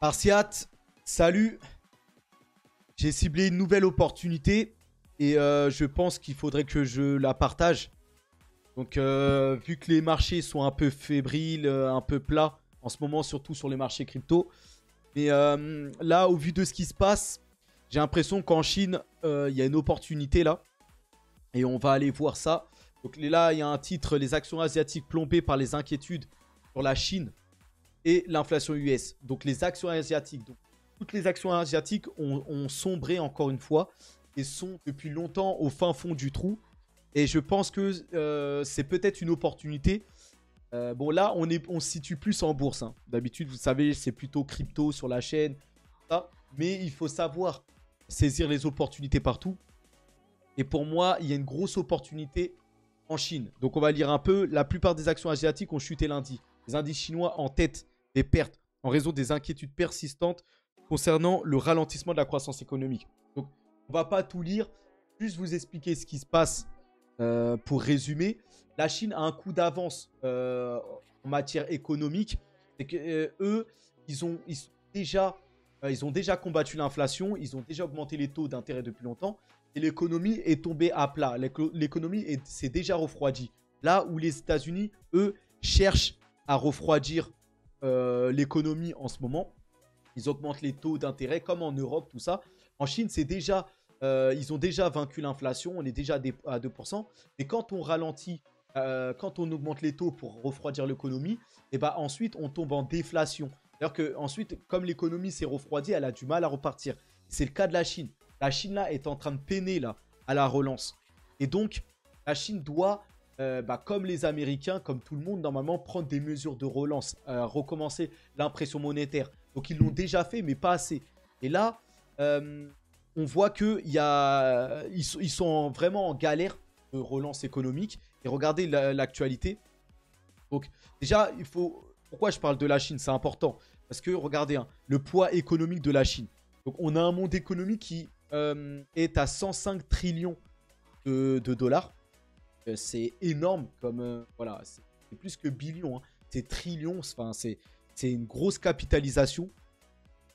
Arsiat, salut. J'ai ciblé une nouvelle opportunité et je pense qu'il faudrait que je la partage. Donc, vu que les marchés sont un peu fébriles, un peu plats en ce moment, surtout sur les marchés crypto. Mais là, au vu de ce qui se passe, j'ai l'impression qu'en Chine, il y a une opportunité là. Et on va aller voir ça. Donc là, il y a un titre, les actions asiatiques plombées par les inquiétudes sur la Chine et l'inflation US. Donc les actions asiatiques. Donc, toutes les actions asiatiques ont sombré encore une fois et sont depuis longtemps au fin fond du trou. Et je pense que c'est peut-être une opportunité. Bon là, on se situe plus en bourse, hein. D'habitude, vous savez, c'est plutôt crypto sur la chaîne. Ça. Mais il faut savoir saisir les opportunités partout. Et pour moi, il y a une grosse opportunité en Chine. Donc on va lire un peu. La plupart des actions asiatiques ont chuté lundi. Les indices chinois en tête des pertes en raison des inquiétudes persistantes concernant le ralentissement de la croissance économique. Donc on va pas tout lire, juste vous expliquer ce qui se passe pour résumer. La Chine a un coup d'avance en matière économique. C'est que eux, ils ont déjà combattu l'inflation, ils ont déjà augmenté les taux d'intérêt depuis longtemps. Et l'économie est tombée à plat. L'économie s'est déjà refroidie. Là où les États-Unis, eux, cherchent à refroidir l'économie en ce moment. Ils augmentent les taux d'intérêt comme en Europe, tout ça. En Chine, ils ont déjà vaincu l'inflation. On est déjà à 2%. Mais quand on ralentit, quand on augmente les taux pour refroidir l'économie, et ben ensuite, on tombe en déflation. C'est-à-dire qu'ensuite, comme l'économie s'est refroidie, elle a du mal à repartir. C'est le cas de la Chine. La Chine, là, est en train de peiner là, à la relance. Et donc, la Chine doit, comme les Américains, comme tout le monde, normalement, prendre des mesures de relance, recommencer l'impression monétaire. Donc, ils l'ont déjà fait, mais pas assez. Et là, on voit qu'ils sont vraiment en galère de relance économique. Et regardez l'actualité. Donc, déjà, pourquoi je parle de la Chine? C'est important. Parce que, regardez, hein, le poids économique de la Chine. Donc, on a un monde économique qui est à 105 trillions de dollars. C'est énorme comme... voilà, c'est plus que billions. Hein. C'est trillions. Enfin, c'est une grosse capitalisation.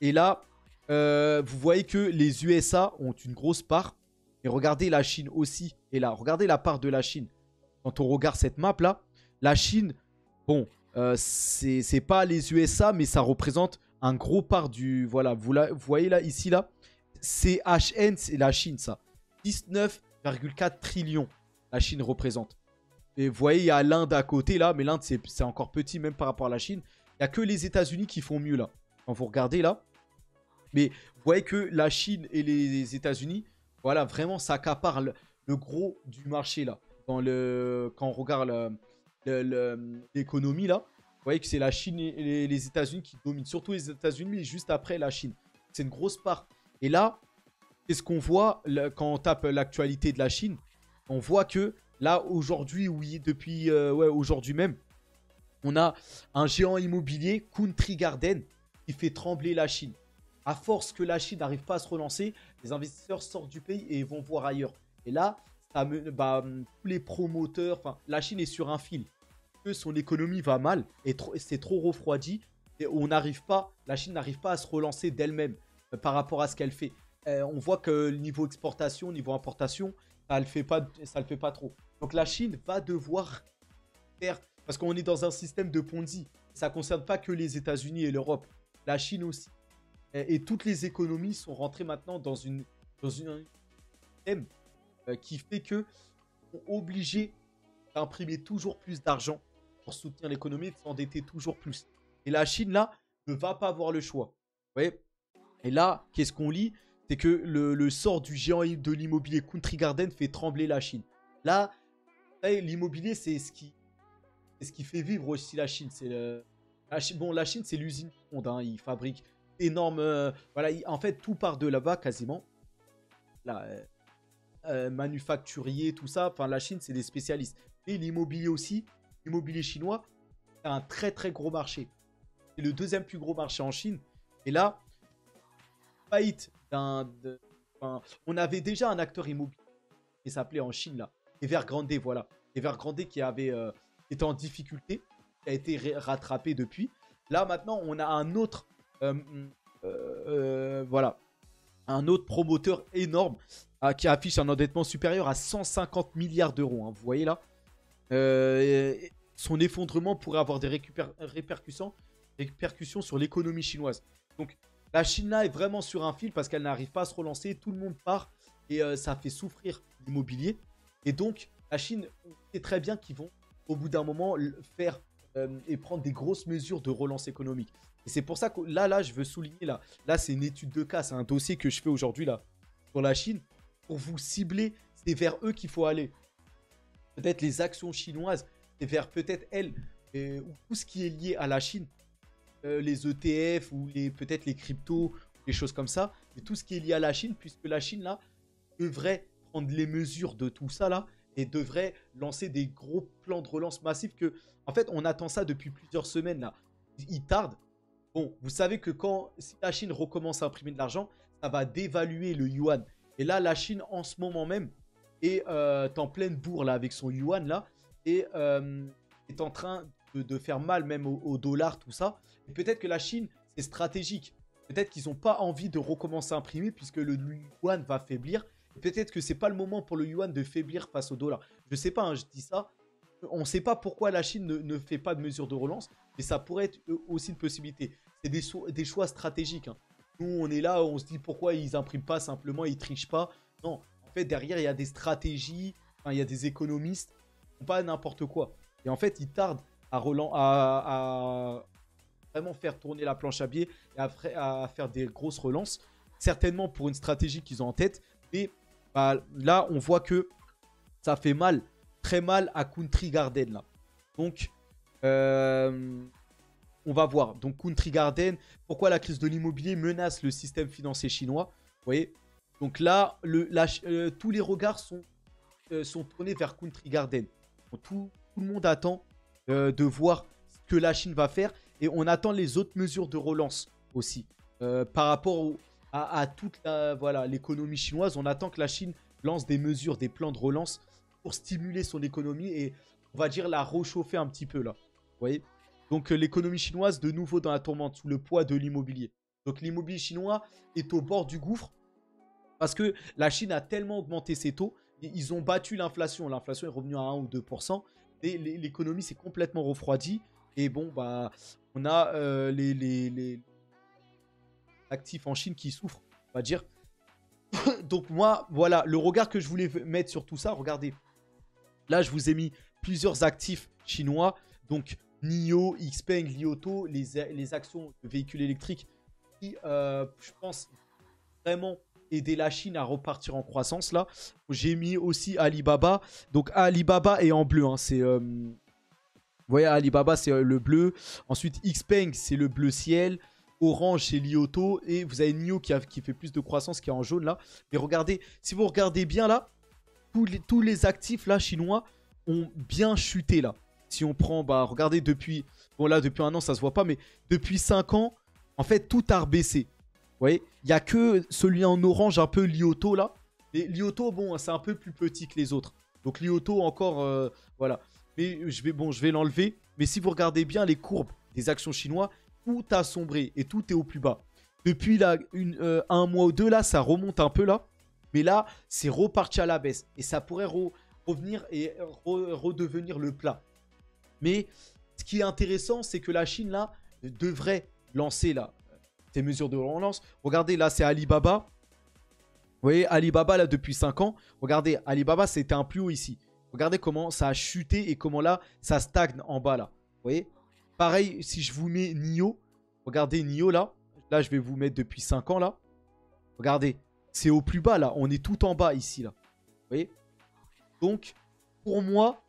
Et là, vous voyez que les USA ont une grosse part. Et regardez la Chine aussi. Et là, regardez la part de la Chine. Quand on regarde cette map-là, la Chine, bon, c'est pas les USA, mais ça représente un gros part du... Voilà, vous voyez là, ici, là. CHN, c'est la Chine, ça. 19,4 trillions, la Chine représente. Et vous voyez, il y a l'Inde à côté, là. Mais l'Inde, c'est encore petit, même par rapport à la Chine. Il n'y a que les États-Unis qui font mieux, là. Quand vous regardez, là. Mais vous voyez que la Chine et les États-Unis, voilà, vraiment, ça accapare le gros du marché, là. Quand on regarde l'économie, là. Vous voyez que c'est la Chine et les États-Unis qui dominent. Surtout les États-Unis, mais juste après la Chine. C'est une grosse part. Et là, qu'est-ce qu'on voit quand on tape l'actualité de la Chine? On voit que là, aujourd'hui, oui, depuis aujourd'hui même, on a un géant immobilier, Country Garden, qui fait trembler la Chine. À force que la Chine n'arrive pas à se relancer, les investisseurs sortent du pays et vont voir ailleurs. Et là, tous les promoteurs, la Chine est sur un fil. Son économie va mal et c'est trop refroidi. Et la Chine n'arrive pas à se relancer d'elle-même par rapport à ce qu'elle fait. On voit que niveau exportation, niveau importation, ça le fait pas trop. Donc la Chine va devoir faire, parce qu'on est dans un système de Ponzi. Ça ne concerne pas que les États-Unis et l'Europe. La Chine aussi. Et toutes les économies sont rentrées maintenant dans une système qui fait que sont obligés d'imprimer toujours plus d'argent pour soutenir l'économie et de s'endetter toujours plus. Et la Chine, là, ne va pas avoir le choix. Vous voyez? Et là, qu'est-ce qu'on lit? C'est que le sort du géant de l'immobilier Country Garden fait trembler la Chine. Là, l'immobilier, c'est ce qui fait vivre aussi la Chine. La Chine, c'est l'usine du monde. Hein. Ils fabriquent énorme. Voilà, en fait, tout part de là-bas quasiment. Là, manufacturier, tout ça. Enfin, la Chine, c'est des spécialistes. Et l'immobilier aussi, l'immobilier chinois, c'est un très très gros marché. C'est le deuxième plus gros marché en Chine. Et là, faillite on avait déjà un acteur immobilier qui s'appelait en Chine là, Evergrande, voilà. Evergrande qui était en difficulté, qui a été rattrapé depuis. Là maintenant, on a un autre euh, voilà, un autre promoteur énorme qui affiche un endettement supérieur à 150 milliards d'euros. Hein, vous voyez là, son effondrement pourrait avoir des répercussions sur l'économie chinoise. Donc la Chine là est vraiment sur un fil parce qu'elle n'arrive pas à se relancer, tout le monde part et ça fait souffrir l'immobilier. Et donc la Chine, on sait très bien qu'ils vont au bout d'un moment faire et prendre des grosses mesures de relance économique. Et c'est pour ça que là, je veux souligner, là c'est une étude de cas, c'est un dossier que je fais aujourd'hui là sur la Chine. Pour vous cibler, c'est vers eux qu'il faut aller. Peut-être les actions chinoises, c'est vers peut-être elles, ou tout ce qui est lié à la Chine, les ETF ou peut-être les cryptos, des choses comme ça, mais tout ce qui est lié à la Chine, puisque la Chine là devrait prendre les mesures de tout ça là et devrait lancer des gros plans de relance massifs que, en fait, on attend ça depuis plusieurs semaines là. Ils tardent. Bon, vous savez que si la Chine recommence à imprimer de l'argent, ça va dévaluer le yuan. Et là, la Chine, en ce moment même, est en pleine bourre là, avec son yuan là, et est en train de faire mal même au dollar, tout ça. Et peut-être que la Chine, c'est stratégique. Peut-être qu'ils n'ont pas envie de recommencer à imprimer puisque le yuan va faiblir. Peut-être que c'est pas le moment pour le yuan de faiblir face au dollar. Je sais pas, hein, je dis ça. On ne sait pas pourquoi la Chine ne fait pas de mesures de relance, mais ça pourrait être aussi une possibilité. C'est des choix stratégiques. Hein. Nous, on est là, on se dit pourquoi ils n'impriment pas simplement, ils trichent pas. Non, en fait, derrière, il y a des stratégies, enfin, il y a des économistes, pas n'importe quoi. Et en fait, ils tardent à vraiment faire tourner la planche à billets et à faire des grosses relances. Certainement pour une stratégie qu'ils ont en tête. Mais bah, là, on voit que ça fait mal, très mal à Country Garden. Là. Donc, on va voir. Donc, Country Garden, pourquoi la crise de l'immobilier menace le système financier chinois. Vous voyez. Donc là, tous les regards sont tournés vers Country Garden. Donc, tout le monde attend de voir ce que la Chine va faire. Et on attend les autres mesures de relance aussi. Par rapport à toute l'économie chinoise, on attend que la Chine lance des mesures, des plans de relance pour stimuler son économie et, on va dire, la réchauffer un petit peu là. Vous voyez. Donc l'économie chinoise, de nouveau dans la tourmente, sous le poids de l'immobilier. Donc l'immobilier chinois est au bord du gouffre parce que la Chine a tellement augmenté ses taux. Ils ont battu l'inflation. L'inflation est revenue à 1 ou 2%. Et l'économie s'est complètement refroidie. Et bon, bah, on a les actifs en Chine qui souffrent, on va dire. Donc moi, voilà, le regard que je voulais mettre sur tout ça, regardez. Là, je vous ai mis plusieurs actifs chinois. Donc, NIO, Xpeng, Li Auto, les actions de véhicules électriques qui, je pense, vraiment aider la Chine à repartir en croissance. Là, j'ai mis aussi Alibaba. Donc, Alibaba est en bleu. Hein, c'est, vous voyez, Alibaba, c'est le bleu. Ensuite, Xpeng, c'est le bleu ciel. Orange, c'est Li Auto. Et vous avez NIO qui fait plus de croissance, qui est en jaune là. Mais regardez, si vous regardez bien là, tous les actifs là chinois ont bien chuté là. Si on prend, bah regardez depuis, bon là depuis un an ça se voit pas, mais depuis 5 ans, en fait tout a rebaissé. Vous voyez, il n'y a que celui en orange un peu Li Auto là. Et Li Auto, bon, c'est un peu plus petit que les autres. Donc Li Auto encore, voilà. Mais je vais l'enlever. Mais si vous regardez bien les courbes des actions chinois, tout a sombré et tout est au plus bas. Depuis là, un mois ou deux là, ça remonte un peu là. Mais là, c'est reparti à la baisse. Et ça pourrait revenir et redevenir le plat. Mais ce qui est intéressant, c'est que la Chine, là, devrait lancer là, ces mesures de relance. Regardez, là, c'est Alibaba. Vous voyez, Alibaba, là, depuis 5 ans. Regardez, Alibaba, c'était un plus haut ici. Regardez comment ça a chuté et comment là, ça stagne en bas, là. Vous voyez. Pareil, si je vous mets NIO. Regardez NIO, là. Là, je vais vous mettre depuis 5 ans, là. Regardez. C'est au plus bas, là. On est tout en bas, ici, là. Vous voyez. Donc, pour moi,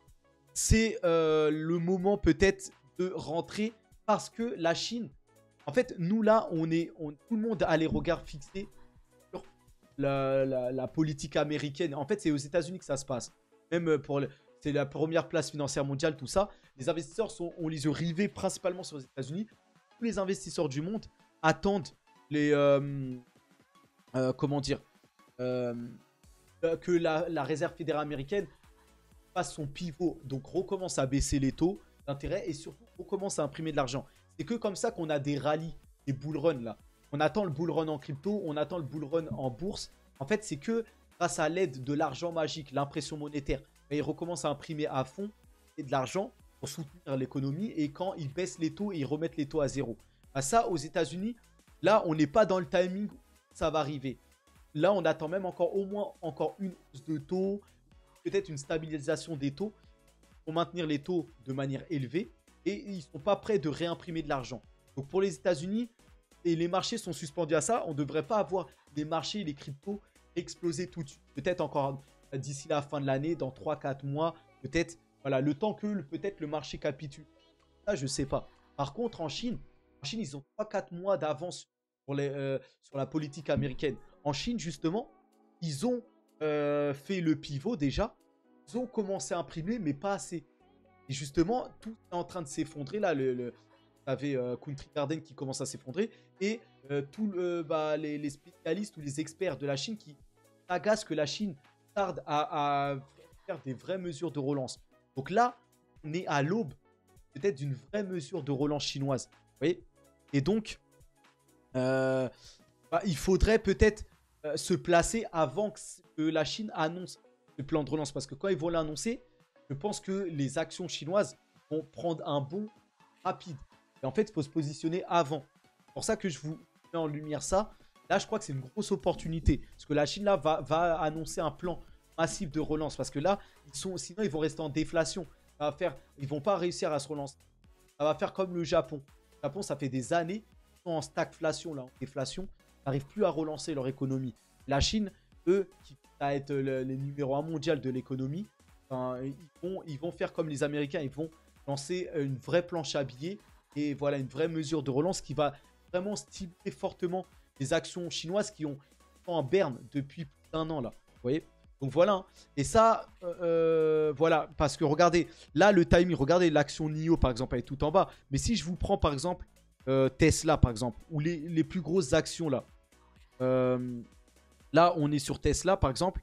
c'est le moment peut-être de rentrer parce que la Chine, en fait, nous, là, tout le monde a les regards fixés sur la politique américaine. En fait, c'est aux États-Unis que ça se passe. Même c'est la première place financière mondiale, tout ça. Les investisseurs ont les yeux rivés principalement sur les États-Unis. Tous les investisseurs du monde attendent comment dire, que la Réserve fédérale américaine fasse son pivot, donc recommence à baisser les taux d'intérêt et surtout recommence à imprimer de l'argent. C'est que comme ça qu'on a des rallyes des bull runs là. On attend le bull run en crypto, on attend le bull run en bourse. En fait, c'est que grâce à l'aide de l'argent magique, l'impression monétaire, ils recommencent à imprimer à fond et de l'argent pour soutenir l'économie. Et quand ils baissent les taux, ils remettent les taux à zéro. Bah, ça, aux États-Unis, là, on n'est pas dans le timing où ça va arriver. Là, on attend même encore au moins encore une hausse de taux, peut-être une stabilisation des taux pour maintenir les taux de manière élevée. Et ils ne sont pas prêts de réimprimer de l'argent. Donc pour les États-Unis, et les marchés sont suspendus à ça, on ne devrait pas avoir les marchés, les cryptos exploser tout de suite. Peut-être encore d'ici la fin de l'année, dans 3-4 mois, peut-être, voilà, le temps que peut-être le marché capitule. Ça, je ne sais pas. Par contre, en Chine, ils ont 3-4 mois d'avance sur la politique américaine. En Chine, justement, ils ont fait le pivot déjà. Ils ont commencé à imprimer, mais pas assez. Et justement, tout est en train de s'effondrer. Là, vous avez Country Garden qui commence à s'effondrer. Et les spécialistes ou les experts de la Chine qui agacent que la Chine tarde à faire des vraies mesures de relance. Donc là, on est à l'aube peut-être d'une vraie mesure de relance chinoise. Vous voyez? Et donc, il faudrait peut-être se placer avant que la Chine annonce le plan de relance. Parce que quand ils vont l'annoncer, je pense que les actions chinoises vont prendre un bond rapide. Et en fait, il faut se positionner avant. C'est pour ça que je vous mets en lumière ça. Là, je crois que c'est une grosse opportunité. Parce que la Chine, là, va annoncer un plan massif de relance. Parce que là, sinon, ils vont rester en déflation. Ils ne vont pas réussir à se relancer. Ça va faire comme le Japon. Le Japon, ça fait des années qu'ils sont en stagflation, là, en déflation. Ils n'arrivent plus à relancer leur économie. La Chine, eux, qui va être les numéro 1 mondial de l'économie, ils vont faire comme les Américains. Ils vont lancer une vraie planche à billets. Et voilà, une vraie mesure de relance qui va vraiment stimuler fortement les actions chinoises qui sont en berne depuis plus d'un an, là. Vous voyez? Donc voilà. Hein. Et ça, voilà. Parce que regardez, là, le timing, regardez l'action NIO, par exemple, elle est tout en bas. Mais si je vous prends, par exemple, Tesla, par exemple, ou les plus grosses actions, là. Là, on est sur Tesla, par exemple.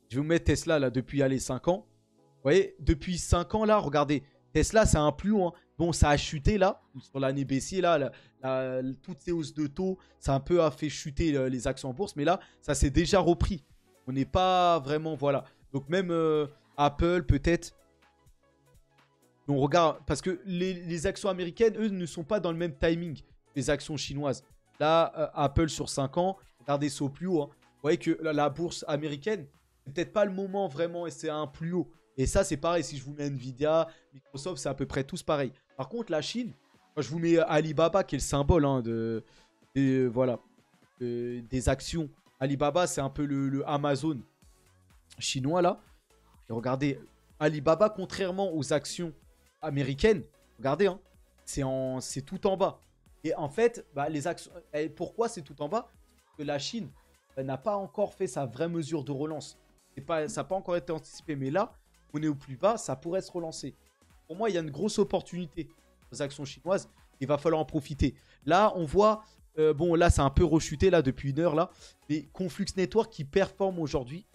Je vais vous mettre Tesla, là, depuis, allez, 5 ans. Vous voyez? Depuis 5 ans, là, regardez. Tesla, c'est un plus haut. Hein. Bon, ça a chuté là, sur l'année baissière, là, toutes ces hausses de taux, ça a un peu fait chuter les actions en bourse, mais là, ça s'est déjà repris. On n'est pas vraiment, voilà. Donc même Apple, peut-être, on regarde, parce que les actions américaines, eux, ne sont pas dans le même timing que les actions chinoises. Là, Apple sur 5 ans, regardez, c'est au plus haut. Hein. Vous voyez que la bourse américaine, c'est peut-être pas le moment vraiment, et c'est un plus haut. Et ça, c'est pareil, si je vous mets Nvidia, Microsoft, c'est à peu près tous pareil. Par contre, la Chine, moi, je vous mets Alibaba, qui est le symbole hein, des actions. Alibaba, c'est un peu le Amazon chinois, là. Et regardez, Alibaba, contrairement aux actions américaines, regardez, hein, c'est tout en bas. Et en fait, les actions, pourquoi c'est tout en bas? Parce que la Chine n'a pas encore fait sa vraie mesure de relance. Ça n'a pas encore été anticipé, mais là, on est au plus bas, ça pourrait se relancer. Pour moi, il y a une grosse opportunité aux actions chinoises. Il va falloir en profiter. Là, on voit, bon, là, c'est un peu rechuté là depuis une heure là. Les Conflux Network qui performent aujourd'hui.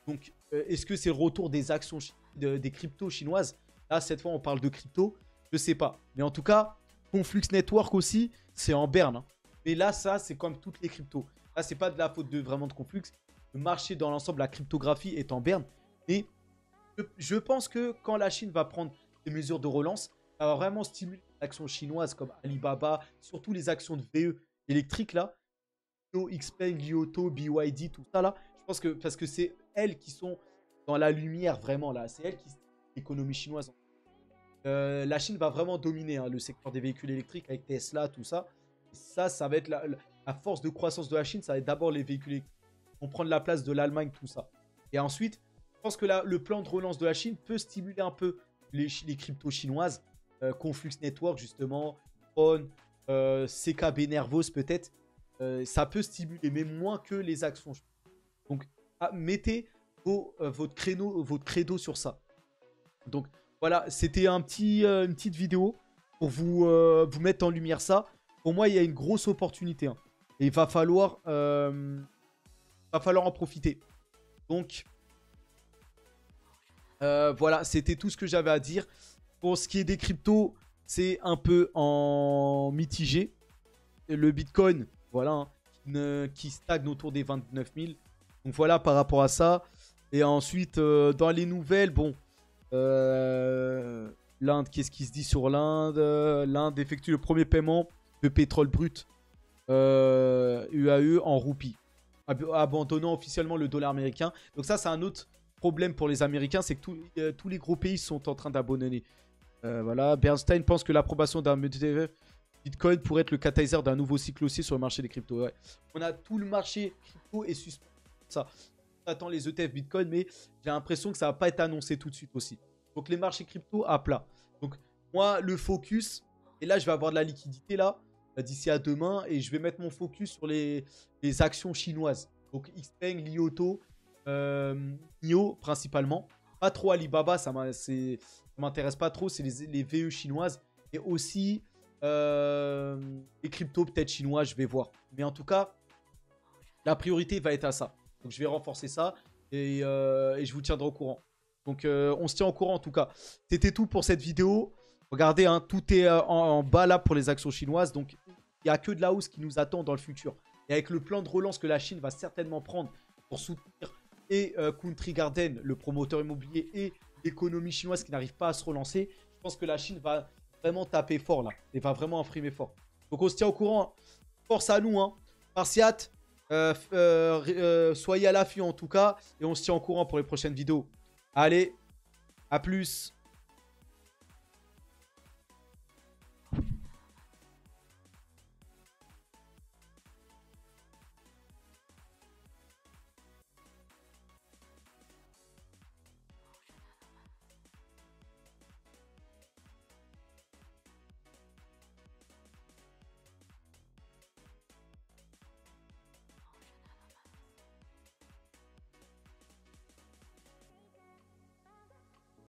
Donc, est-ce que c'est le retour des actions des cryptos chinoises? Là, cette fois, on parle de crypto. Je sais pas. Mais en tout cas, Conflux Network aussi, c'est en berne. Hein. Mais là, ça, c'est comme toutes les cryptos. Là, c'est pas de la faute vraiment de Conflux. Le marché dans l'ensemble, la cryptographie est en berne. Et je pense que quand la Chine va prendre des mesures de relance, ça va vraiment stimuler les actions chinoises comme Alibaba, surtout les actions de VE électriques là, XPeng, Lyoto, BYD, tout ça là. Je pense que parce que c'est elles qui sont dans la lumière vraiment là, c'est elles qui stimulent l'économie chinoise. La Chine va vraiment dominer hein, le secteur des véhicules électriques avec Tesla, tout ça. Et ça va être la force de croissance de la Chine, ça va être d'abord les véhicules électriques qui vont prendre la place de l'Allemagne, tout ça. Et ensuite, je pense que le plan de relance de la Chine peut stimuler un peu les cryptos chinoises. Conflux Network, justement. Tron, CKB Nervos, peut-être. Ça peut stimuler, mais moins que les actions. Donc, mettez votre credo sur ça. Donc, voilà, c'était une petite vidéo pour vous mettre en lumière ça. Pour moi, il y a une grosse opportunité. Hein. Et il va falloir en profiter. Donc... voilà, c'était tout ce que j'avais à dire. Pour ce qui est des cryptos, c'est un peu en mitigé. le Bitcoin, voilà, hein, qui stagne autour des 29 000. Donc voilà par rapport à ça. Et ensuite, dans les nouvelles, bon, l'Inde, qu'est-ce qui se dit sur l'Inde? L'Inde effectue le premier paiement de pétrole brut UAE en roupies, abandonnant officiellement le dollar américain. Donc ça, c'est un autre problème pour les Américains, c'est que tous les gros pays sont en train d'abandonner. Voilà, Bernstein pense que l'approbation d'un Bitcoin pourrait être le catalyseur d'un nouveau cycle haussier sur le marché des cryptos. Ouais. On a tout le marché crypto est suspendu. Ça. On attend les ETF Bitcoin, mais j'ai l'impression que ça va pas être annoncé tout de suite aussi. Donc les marchés crypto à plat. Donc moi, le focus, et là je vais avoir de la liquidité là, d'ici à demain, et je vais mettre mon focus sur les actions chinoises. Donc Xpeng, Lioto, NIO principalement. Pas trop Alibaba, ça m'intéresse pas trop, c'est les VE chinoises. Et aussi les cryptos peut-être chinois, je vais voir. Mais en tout cas, la priorité va être à ça. Donc je vais renforcer ça et je vous tiendrai au courant. Donc on se tient au courant en tout cas. C'était tout pour cette vidéo. Regardez, hein, tout est en bas là pour les actions chinoises. Donc il n'y a que de la hausse qui nous attend dans le futur. Et avec le plan de relance que la Chine va certainement prendre pour soutenir et Country Garden, le promoteur immobilier, et l'économie chinoise qui n'arrive pas à se relancer, je pense que la Chine va vraiment taper fort là. Et va vraiment imprimer fort. Donc on se tient au courant. Force à nous, hein. Spartiate, soyez à l'affût en tout cas. Et on se tient au courant pour les prochaines vidéos. Allez, à plus.